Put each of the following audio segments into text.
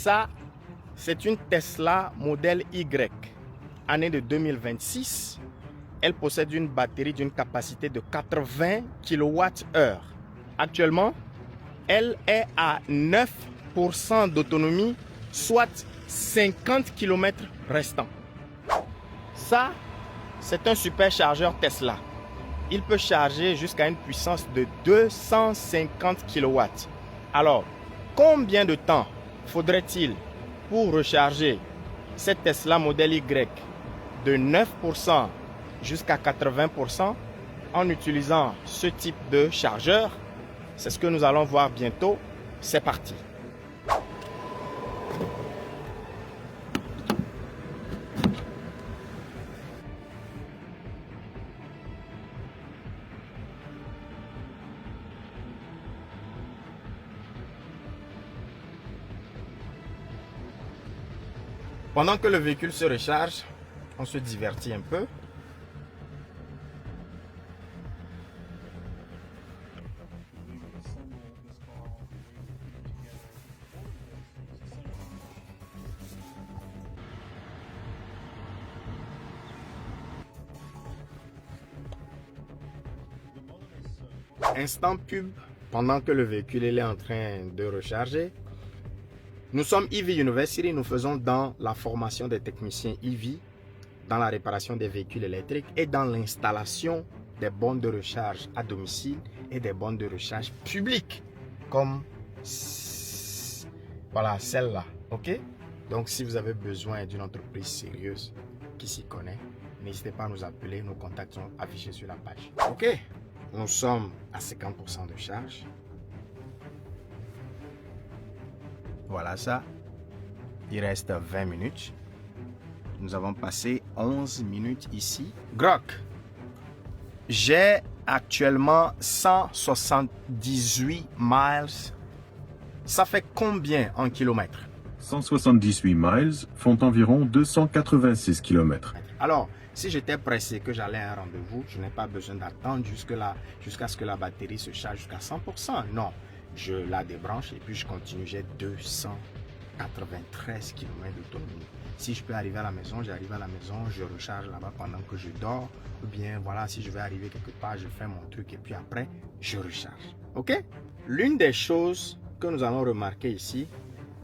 Ça, c'est une Tesla modèle Y, année de 2026. Elle possède une batterie d'une capacité de 80 kWh. Actuellement, elle est à 9% d'autonomie, soit 50 km restants. Ça, c'est un superchargeur Tesla. Il peut charger jusqu'à une puissance de 250 kW. Alors, combien de temps faudrait-il pour recharger cette Tesla modèle Y de 9% jusqu'à 80% en utilisant ce type de chargeur? C'est ce que nous allons voir bientôt. C'est parti. Pendant que le véhicule se recharge, on se divertit un peu. Instant pub, pendant que le véhicule est en train de recharger. Nous sommes EV University, nous faisons dans la formation des techniciens EV, dans la réparation des véhicules électriques et dans l'installation des bornes de recharge à domicile et des bornes de recharge publiques, comme voilà celle-là, ok? Donc si vous avez besoin d'une entreprise sérieuse qui s'y connaît, n'hésitez pas à nous appeler, nos contacts sont affichés sur la page. Ok, nous sommes à 50% de charge. Voilà ça. Il reste 20 minutes. Nous avons passé 11 minutes ici. Grok, j'ai actuellement 178 miles. Ça fait combien en kilomètres? 178 miles font environ 286 km. Alors, si j'étais pressé que j'allais à un rendez-vous, je n'ai pas besoin d'attendre jusqu'à ce que la batterie se charge jusqu'à 100%. Non, je la débranche et puis je continue. J'ai 293 km d'autonomie. Si je peux arriver à la maison, j'arrive à la maison, je recharge là-bas pendant que je dors. Ou bien, voilà, si je vais arriver quelque part, je fais mon truc et puis après, je recharge. OK? L'une des choses que nous allons remarquer ici,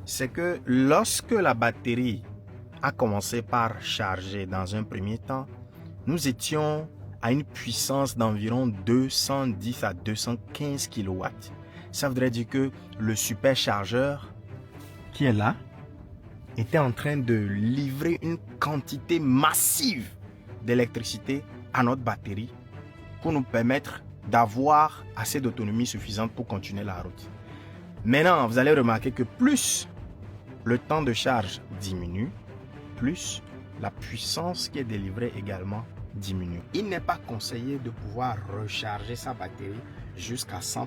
c'est que lorsque la batterie a commencé par charger dans un premier temps, nous étions à une puissance d'environ 210 à 215 kW. Ça voudrait dire que le superchargeur qui est là était en train de livrer une quantité massive d'électricité à notre batterie pour nous permettre d'avoir assez d'autonomie suffisante pour continuer la route. Maintenant, vous allez remarquer que plus le temps de charge diminue, plus la puissance qui est délivrée également diminue. Il n'est pas conseillé de pouvoir recharger sa batterie jusqu'à 100%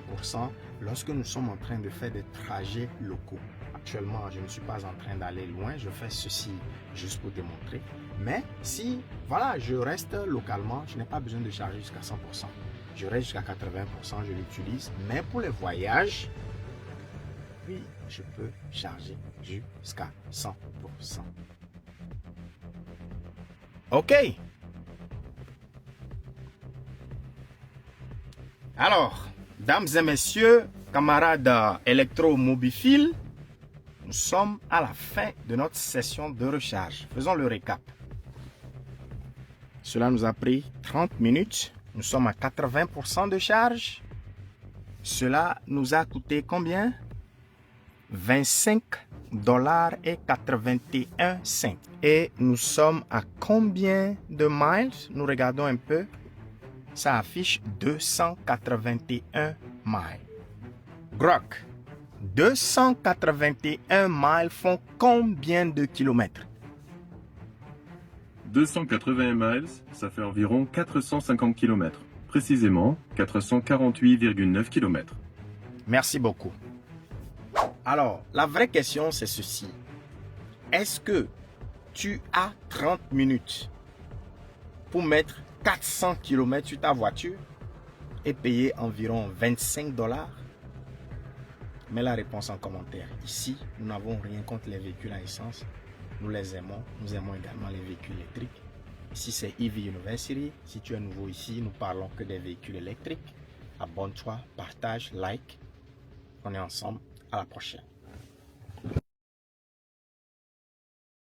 lorsque nous sommes en train de faire des trajets locaux. Actuellement, je ne suis pas en train d'aller loin, je fais ceci juste pour démontrer. Mais si, voilà, je reste localement, je n'ai pas besoin de charger jusqu'à 100%. Je reste jusqu'à 80%, je l'utilise. Mais pour les voyages, oui, je peux charger jusqu'à 100%. OK. Alors, dames et messieurs, camarades électromobiphiles, nous sommes à la fin de notre session de recharge. Faisons le récap. Cela nous a pris 30 minutes. Nous sommes à 80% de charge. Cela nous a coûté combien? 25,81 $. Et nous sommes à combien de miles? Nous regardons un peu. Ça affiche 281 miles. Grok, 281 miles font combien de kilomètres? 280 miles, ça fait environ 450 km. Précisément, 448,9 km. Merci beaucoup. Alors, la vraie question, c'est ceci. Est-ce que tu as 30 minutes pour mettre 400 km sur ta voiture et payer environ 25 $? Mets la réponse en commentaire. Ici, nous n'avons rien contre les véhicules à essence. Nous les aimons. Nous aimons également les véhicules électriques. Ici, c'est EV University. Si tu es nouveau ici, nous parlons que des véhicules électriques. Abonne-toi, partage, like. On est ensemble. À la prochaine.